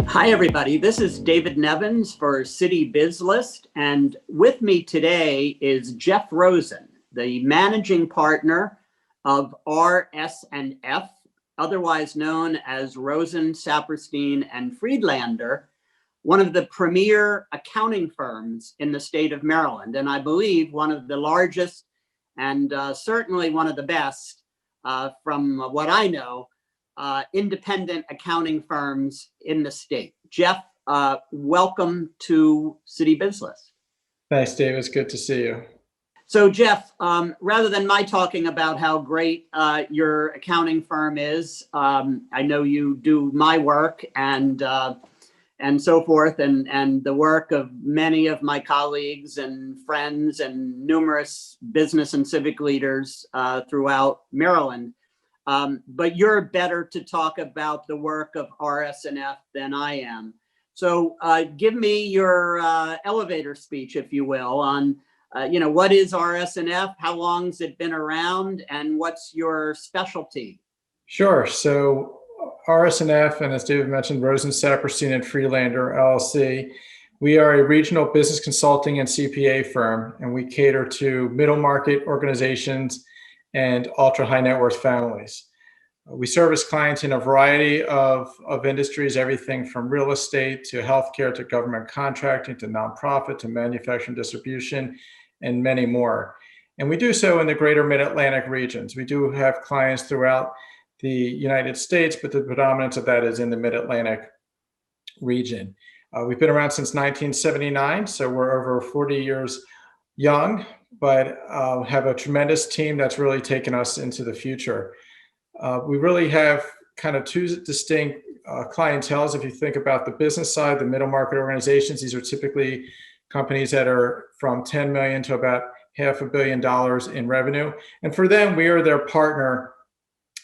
Hi, everybody. This is David Nevins for Citybiz List, and with me today is Jeff Rosen, the managing partner of RS&F, otherwise known as Rosen, Saperstein, and Friedlander, one of the premier accounting firms in the state of Maryland, and I believe one of the largest and certainly one of the best, from what I know, independent accounting firms in the state. Jeff, welcome to Citybiz List. Thanks, Dave. It's good to see you. So Jeff, rather than my talking about how great your accounting firm is, I know you do my work and so forth, and the work of many of my colleagues and friends and numerous business and civic leaders throughout Maryland. But you're better to talk about the work of RS&F than I am. So give me your elevator speech, if you will, on what is RS&F, how long's it been around, and what's your specialty? Sure. So RS&F, and as David mentioned, Rosen, Saperstein, and Friedlander, LLC, we are a regional business consulting and CPA firm, and we cater to middle market organizations and ultra high net worth families. We service clients in a variety of industries, everything from real estate to healthcare to government contracting to nonprofit to manufacturing distribution and many more. And we do so in the greater mid-Atlantic regions. We do have clients throughout the United States, but the predominance of that is in the mid-Atlantic region. We've been around since 1979, so we're over 40 years young, but have a tremendous team that's really taken us into the future. We really have kind of two distinct clienteles. If you think about the business side, the middle market organizations, these are typically companies that are from 10 million to about $500 million in revenue. And for them, we are their partner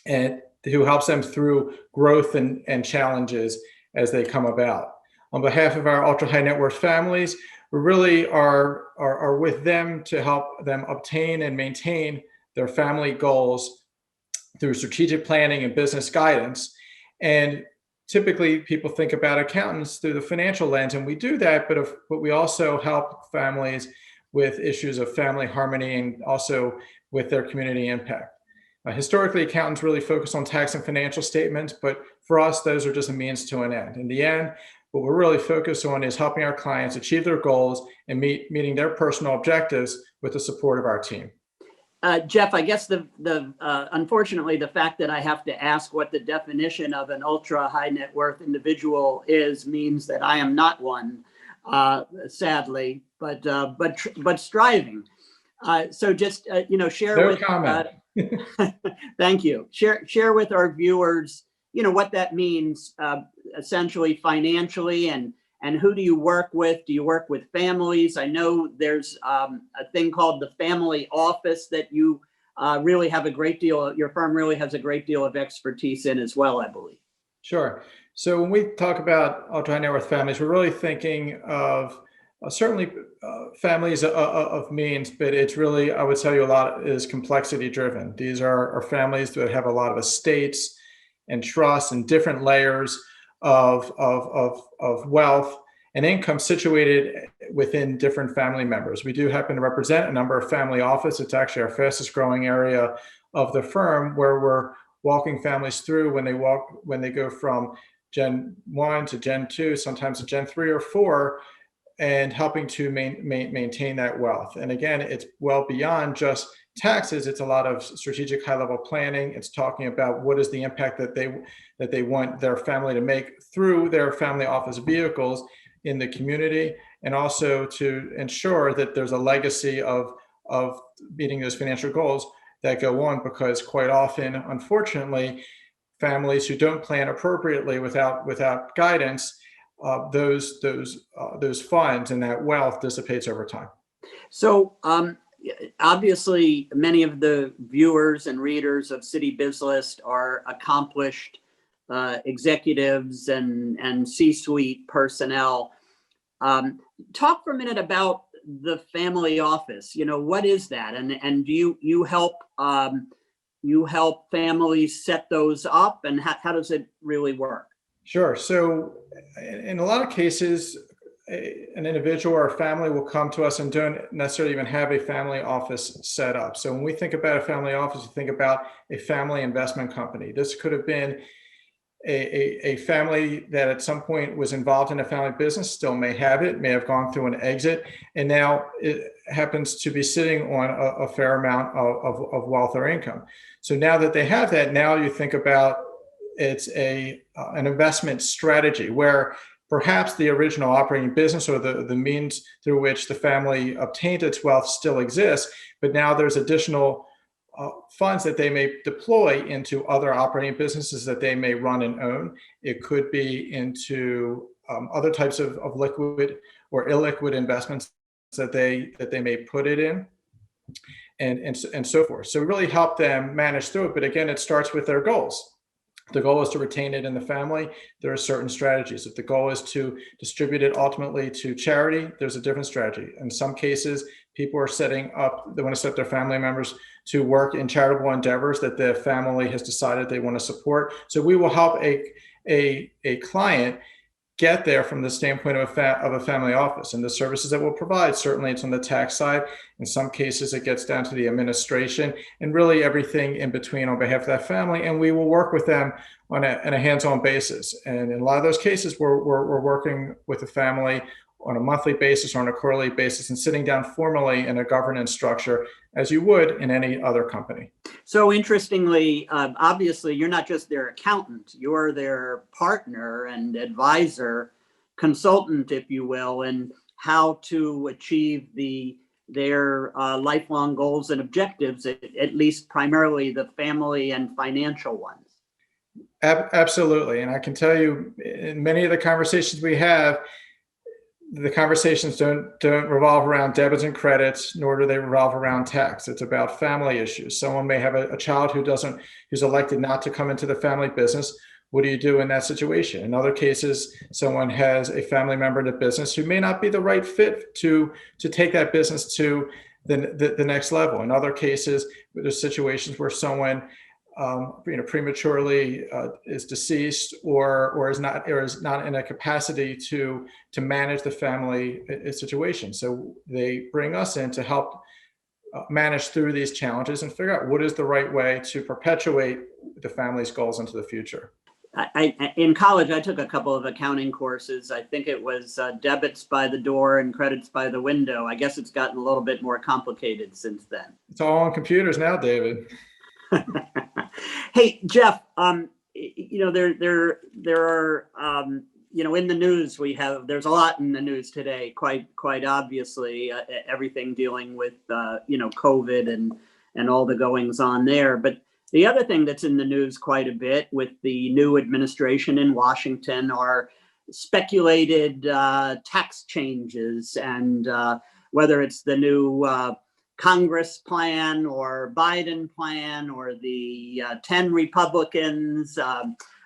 and who helps them through growth and challenges as they come about. On behalf of our ultra high net worth families, we really are with them to help them obtain and maintain their family goals through strategic planning and business guidance. And typically people think about accountants through the financial lens, and we do that, but we also help families with issues of family harmony and also with their community impact. Historically, accountants really focus on tax and financial statements, but for us, those are just a means to an end. In the end, what we're really focused on is helping our clients achieve their goals and meeting their personal objectives with the support of our team. Jeff, I guess unfortunately, the fact that I have to ask what the definition of an ultra high net worth individual is means that I am not one, sadly, but striving. So just share no with comment. Thank you. Share with our viewers, what that means essentially financially, and who do you work with? Do you work with families? I know there's a thing called the family office that you really have your firm really has a great deal of expertise in as well, I believe. Sure. So when we talk about ultra high net worth families, we're really thinking of certainly families of means, but it's really, I would tell you, a lot is complexity driven. These are families that have a lot of estates and trusts and different layers of wealth and income situated within different family members. We do happen to represent a number of family offices. It's actually our fastest growing area of the firm, where we're walking families through when they go from Gen 1 to Gen 2, sometimes to Gen 3 or 4, and helping to maintain that wealth. And again, it's well beyond just taxes. It's a lot of strategic high-level planning. It's talking about what is the impact that they want their family to make through their family office vehicles in the community, and also to ensure that there's a legacy of meeting those financial goals that go on, because quite often, unfortunately, families who don't plan appropriately without guidance, those funds and that wealth dissipates over time. So obviously, many of the viewers and readers of Citybiz List are accomplished executives and C-suite personnel. Talk for a minute about the family office. What is that, and do you help families set those up, and how does it really work? Sure. So in a lot of cases, an individual or a family will come to us and don't necessarily even have a family office set up. So when we think about a family office, we think about a family investment company. This could have been a family that at some point was involved in a family business, still may have it, may have gone through an exit, and now it happens to be sitting on a fair amount of wealth or income. So now that they have that, now you think about it's an investment strategy where perhaps the original operating business or the means through which the family obtained its wealth still exists, but now there's additional funds that they may deploy into other operating businesses that they may run and own. It could be into other types of liquid or illiquid investments that they may put it in, and so forth. So really help them manage through it. But again, it starts with their goals. The goal is to retain it in the family. There are certain strategies. If the goal is to distribute it ultimately to charity, there's a different strategy. In some cases, people are setting up, they want to set their family members to work in charitable endeavors that the family has decided they want to support. So we will help a client get there from the standpoint of a family office, and the services that we'll provide. Certainly it's on the tax side. In some cases, it gets down to the administration and really everything in between on behalf of that family. And we will work with them on a hands-on basis. And in a lot of those cases, we're working with the family on a monthly basis or on a quarterly basis and sitting down formally in a governance structure as you would in any other company. So interestingly, obviously, you're not just their accountant, you're their partner and advisor, consultant, if you will, in how to achieve their lifelong goals and objectives, at least primarily the family and financial ones. Absolutely. And I can tell you in many of the conversations we have, the conversations don't revolve around debits and credits, nor do they revolve around tax. It's about family issues. Someone may have a child who's elected not to come into the family business. What do you do in that situation? In other cases, someone has a family member in the business who may not be the right fit to take that business to the next level. In other cases, there's situations where someone prematurely is deceased or is not in a capacity to manage the family situation. So they bring us in to help manage through these challenges and figure out what is the right way to perpetuate the family's goals into the future. In college, I took a couple of accounting courses. I think it was debits by the door and credits by the window. I guess it's gotten a little bit more complicated since then. It's all on computers now, David. Hey, Jeff, there are, in the news there's a lot in the news today, quite obviously, everything dealing with, COVID and all the goings on there. But the other thing that's in the news quite a bit with the new administration in Washington are speculated tax changes, and whether it's the new Congress plan or Biden plan or the 10 Republicans.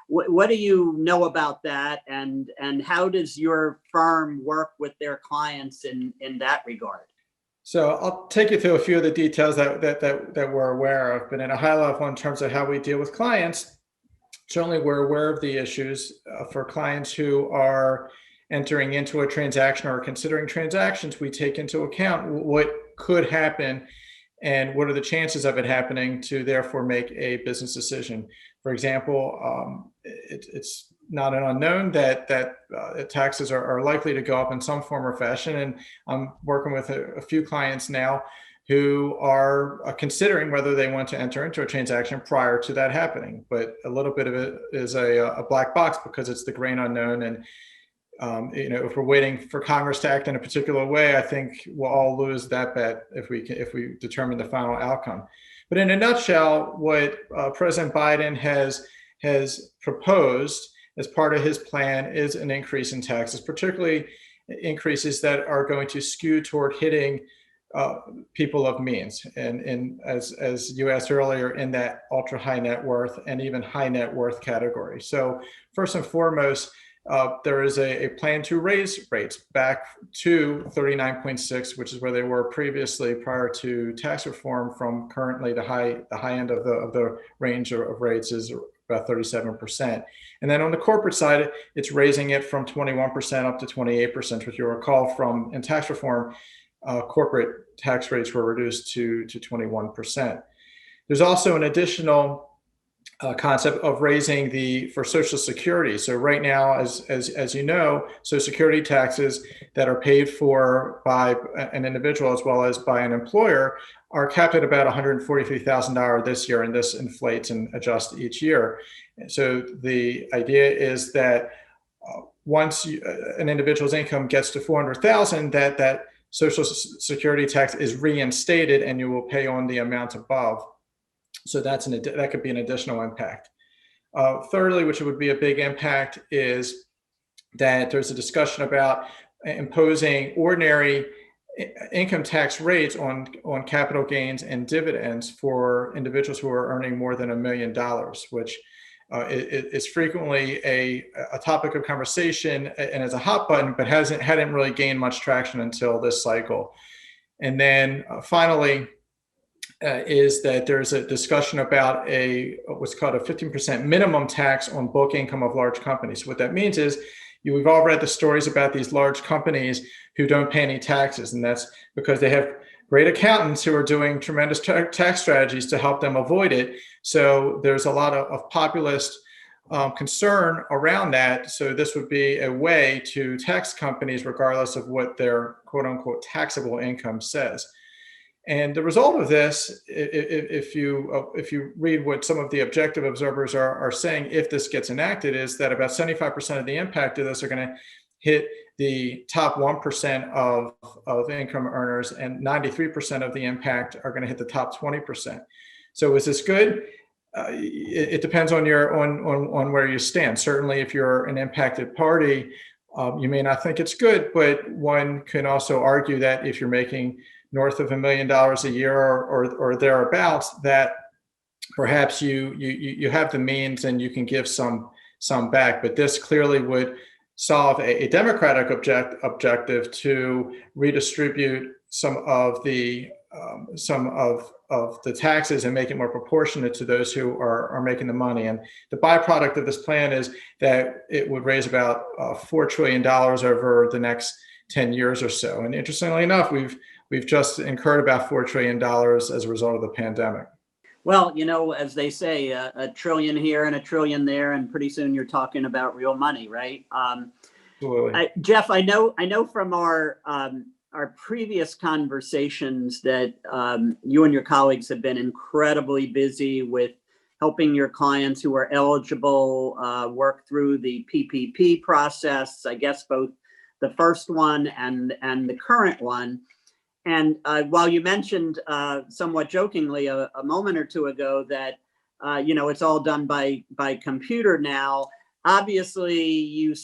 What do you know about that, and how does your firm work with their clients in that regard? So I'll take you through a few of the details that we're aware of, but in a high level in terms of how we deal with clients, certainly we're aware of the issues for clients who are entering into a transaction or considering transactions. We take into account what could happen and what are the chances of it happening to therefore make a business decision. For example, it's not an unknown that taxes are likely to go up in some form or fashion. And I'm working with a few clients now who are considering whether they want to enter into a transaction prior to that happening. But a little bit of it is a black box because it's the great unknown. And if we're waiting for Congress to act in a particular way, I think we'll all lose that bet if we determine the final outcome. But in a nutshell, what President Biden has proposed as part of his plan is an increase in taxes, particularly increases that are going to skew toward hitting people of means. And as you asked earlier, in that ultra high net worth and even high net worth category. So first and foremost, there is a plan to raise rates back to 39.6, which is where they were previously prior to tax reform. From currently the high end of the range of rates is about 37%. And then on the corporate side, it's raising it from 21% up to 28%, which you'll recall from in tax reform, corporate tax rates were reduced to 21%. There's also an additional concept of raising for Social Security. So right now, as you know, Social Security taxes that are paid for by an individual as well as by an employer are capped at about $143,000 this year, and this inflates and adjusts each year. So the idea is that once an individual's income gets to $400,000, that Social Security tax is reinstated, and you will pay on the amount above. So that could be an additional impact. Thirdly, which would be a big impact, is that there's a discussion about imposing ordinary income tax rates on capital gains and dividends for individuals who are earning more than $1 million, which is frequently a topic of conversation and is a hot button, but hadn't really gained much traction until this cycle. And then finally, is that there's a discussion about what's called a 15% minimum tax on book income of large companies. What that means is, we've all read the stories about these large companies who don't pay any taxes, and that's because they have great accountants who are doing tremendous tax strategies to help them avoid it. So there's a lot of populist concern around that. So this would be a way to tax companies regardless of what their quote unquote taxable income says. And the result of this, if you read what some of the objective observers are saying, if this gets enacted, is that about 75% of the impact of this are going to hit the top 1% of income earners, and 93% of the impact are going to hit the top 20%. So is this good? It depends on on where you stand. Certainly, if you're an impacted party, you may not think it's good, but one can also argue that if you're making north of $1 million a year or thereabouts, that perhaps you have the means and you can give some back. But this clearly would solve a democratic objective to redistribute some of the taxes and make it more proportionate to those who are making the money. And the byproduct of this plan is that it would raise about $4 trillion over the next 10 years or so. And interestingly enough, we've just incurred about $4 trillion as a result of the pandemic. Well, as they say, a trillion here and a trillion there, and pretty soon you're talking about real money, right? Absolutely. Jeff, I know from our previous conversations that you and your colleagues have been incredibly busy with helping your clients who are eligible work through the PPP process, I guess both the first one and the current one. And while you mentioned somewhat jokingly a moment or two ago that it's all done by computer now, obviously you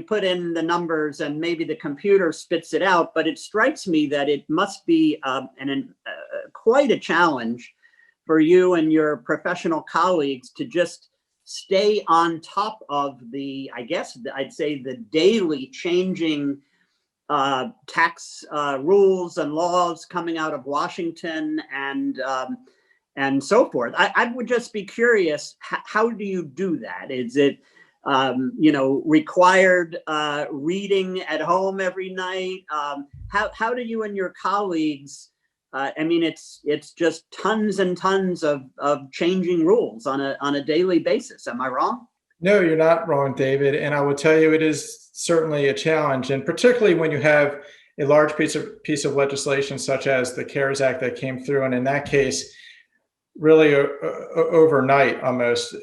put in the numbers and maybe the computer spits it out. But it strikes me that it must be quite a challenge for you and your professional colleagues to just stay on top of I'd say the daily changing tax rules and laws coming out of Washington and so forth. I would just be curious, how do you do that? Is it required reading at home every night? How do you and your colleagues? It's just tons and tons of changing rules on a daily basis. Am I wrong? No, you're not wrong, David. And I will tell you, it is certainly a challenge, and particularly when you have a large piece of legislation such as the CARES Act that came through, and in that case, really overnight almost.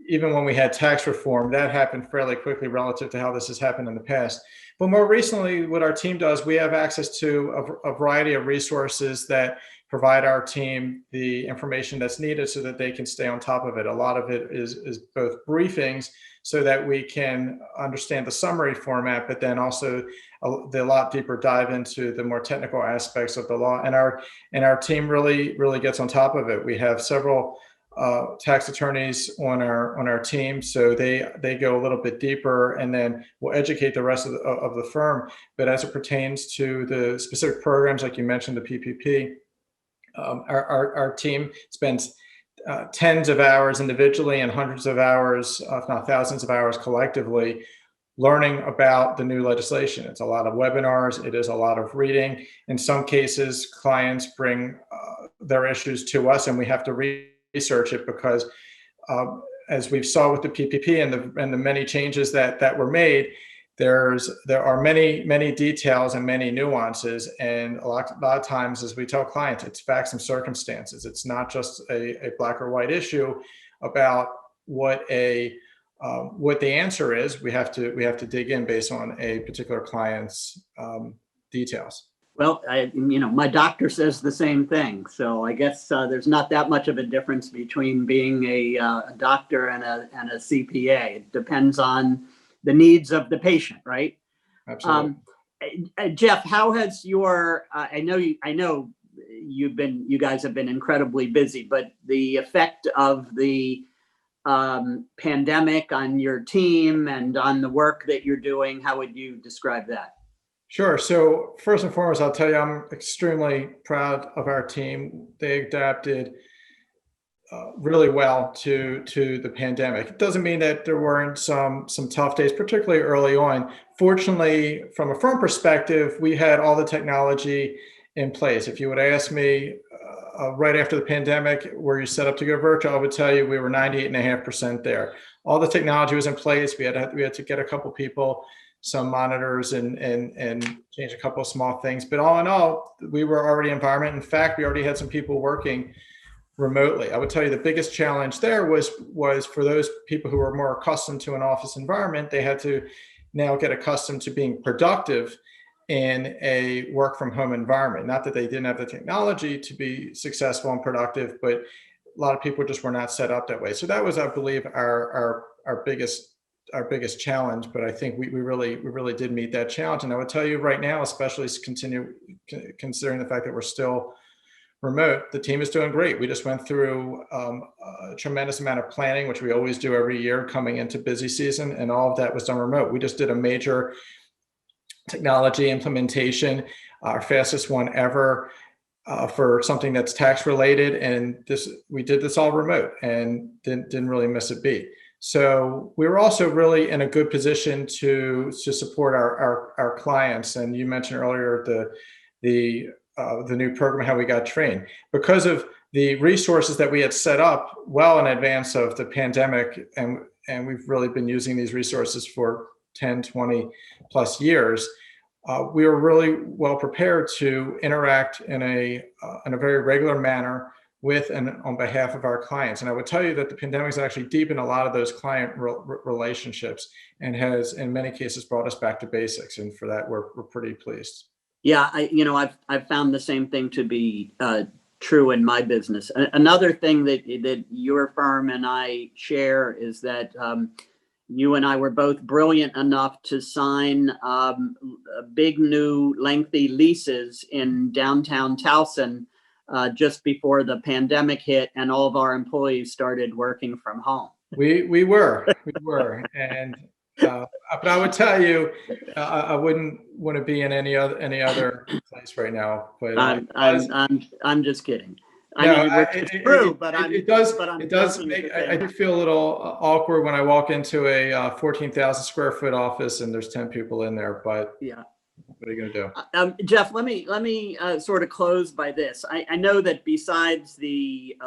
Even when we had tax reform, that happened fairly quickly relative to how this has happened in the past. But more recently, what our team does, we have access to a variety of resources that provide our team the information that's needed so that they can stay on top of it. A lot of it is both briefings so that we can understand the summary format, but then also the lot deeper dive into the more technical aspects of the law. And our team really gets on top of it. We have several tax attorneys on our team, so they go a little bit deeper, and then we'll educate the rest of the firm. But as it pertains to the specific programs, like you mentioned, the PPP, our team spends tens of hours individually and hundreds of hours, if not thousands of hours collectively, learning about the new legislation. It's a lot of webinars. It is a lot of reading. In some cases, clients bring their issues to us, and we have to research it because, as we've saw with the PPP and the many changes that were made, there are many details and many nuances, and a lot of times, as we tell clients, it's facts and circumstances. It's not just a black or white issue about what the answer is. We have to dig in based on a particular client's details. Well, my doctor says the same thing. So I guess there's not that much of a difference between being a doctor and a CPA. It depends on the needs of the patient, right? Absolutely. Jeff, how has your? I know you guys have been incredibly busy, but the effect of the pandemic on your team and on the work that you're doing, how would you describe that? Sure. So first and foremost, I'll tell you, I'm extremely proud of our team. They adapted really well to the pandemic. It doesn't mean that there weren't some tough days, particularly early on. Fortunately, from a firm perspective, we had all the technology in place. If you would ask me right after the pandemic, were you set up to go virtual, I would tell you we were 98.5% there. All the technology was in place. We had to get a couple people some monitors and change a couple of small things. But all in all, we were already environment. In fact, we already had some people working remotely. I would tell you the biggest challenge there was for those people who were more accustomed to an office environment, they had to now get accustomed to being productive in a work from home environment. Not that they didn't have the technology to be successful and productive, but a lot of people just were not set up that way. So that was, I believe, our biggest challenge, but I think we really did meet that challenge. And I would tell you right now, especially considering the fact that we're still remote, the team is doing great. We just went through a tremendous amount of planning, which we always do every year coming into busy season, and all of that was done remote. We just did a major technology implementation, our fastest one ever, for something that's tax related, and we did this all remote and didn't really miss a beat. So we were also really in a good position to support our clients. And you mentioned earlier the new program, how we got trained. Because of the resources that we had set up well in advance of the pandemic, and we've really been using these resources for 10, 20 plus years, we were really well prepared to interact in a very regular manner with and on behalf of our clients. And I would tell you that the pandemic has actually deepened a lot of those client relationships and has, in many cases, brought us back to basics. And for that, we're pretty pleased. Yeah, I've found the same thing to be true in my business. Another thing that your firm and I share is that you and I were both brilliant enough to sign big new lengthy leases in downtown Towson just before the pandemic hit and all of our employees started working from home. We were, and but I would tell you, I wouldn't want to be in any other place right now. But I'm just kidding. It's true, but it does make. I do feel a little awkward when I walk into a 14,000 square foot office and there's 10 people in there. But yeah. What are you going to do? Jeff, let me sort of close by this. I know that besides the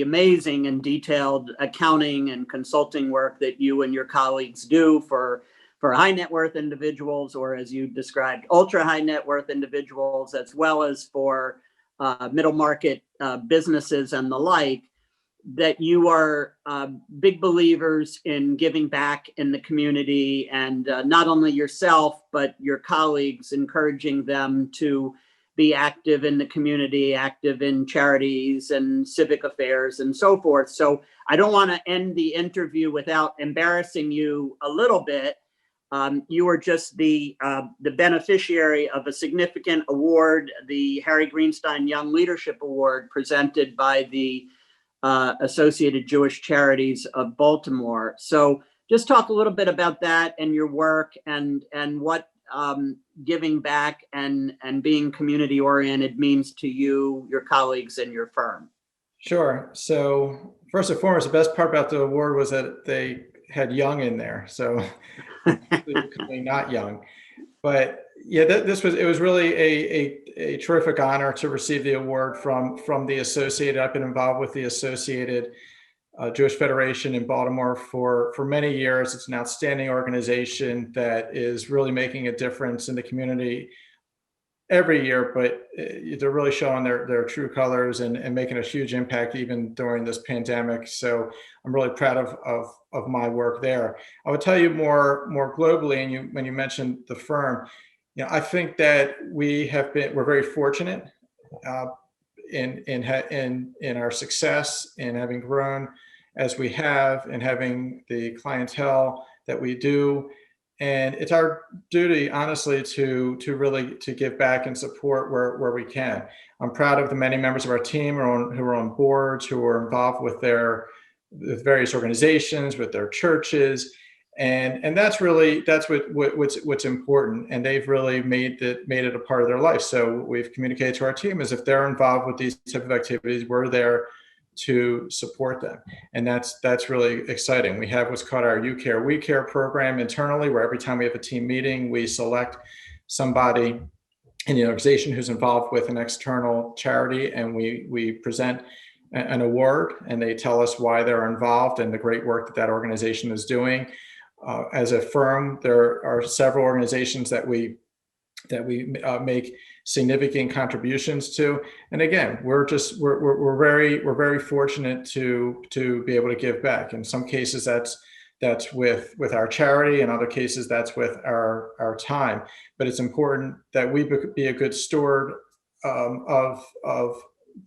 amazing and detailed accounting and consulting work that you and your colleagues do for high net worth individuals, or as you described, ultra high net worth individuals, as well as for middle market businesses and the like, that you are big believers in giving back in the community, and not only yourself, but your colleagues, encouraging them to be active in the community, active in charities and civic affairs and so forth. So I don't want to end the interview without embarrassing you a little bit. You are just the beneficiary of a significant award, the Harry Greenstein Young Leadership Award, presented by the Associated Jewish Charities of Baltimore. So just talk a little bit about that and your work and what giving back and being community oriented means to you, your colleagues, and your firm. Sure. So first and foremost, the best part about the award was that they had young in there. So becoming not young. But yeah, it was really a terrific honor to receive the award from the Associated. I've been involved with the Associated Jewish Federation in Baltimore for many years. It's an outstanding organization that is really making a difference in the community every year, but they're really showing their true colors and making a huge impact even during this pandemic. So I'm really proud of my work there. I would tell you more globally, and when you mentioned the firm, I think that we're very fortunate uh, in our success in having grown as we have and having the clientele that we do. And it's our duty, honestly, to really to give back and support where we can. I'm proud of the many members of our team who are on boards, who are involved with various organizations, with their churches, and that's what's important. And they've really made it a part of their life. So we've communicated to our team as if they're involved with these type of activities, we're there to support them. And that's really exciting. We have what's called our You Care, We Care program internally, where every time we have a team meeting, we select somebody in the organization who's involved with an external charity, and we present an award, and they tell us why they're involved and the great work that organization is doing. As a firm, there are several organizations that we make significant contributions to. And again, we're very fortunate to be able to give back. In some cases, that's with our charity. In other cases, that's with our time. But it's important that we be a good steward of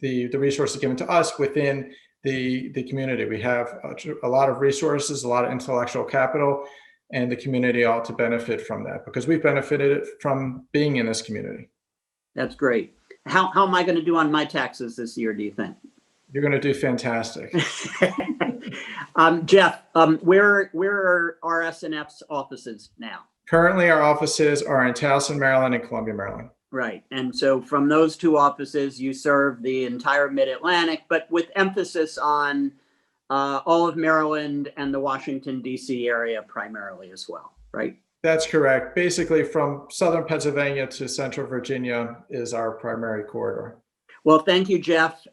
the resources given to us within the community. We have a lot of resources, a lot of intellectual capital, and the community ought to benefit from that because we've benefited from being in this community. That's great. How am I going to do on my taxes this year, do you think? You're going to do fantastic. Jeff, where are RS&F's offices now? Currently, our offices are in Towson, Maryland and Columbia, Maryland. Right. And so from those two offices, you serve the entire Mid-Atlantic, but with emphasis on all of Maryland and the Washington, D.C. area primarily as well, right? That's correct. Basically, from southern Pennsylvania to central Virginia is our primary corridor. Well, thank you, Jeff.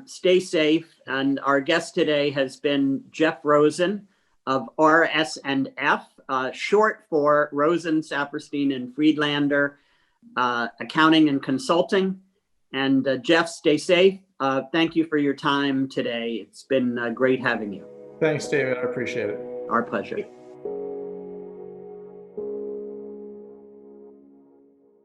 Stay safe. And our guest today has been Jeff Rosen of RS&F, short for Rosen, Saperstein, and Friedlander, Accounting and Consulting. And Jeff, stay safe. Thank you for your time today. It's been great having you. Thanks, David. I appreciate it. Our pleasure.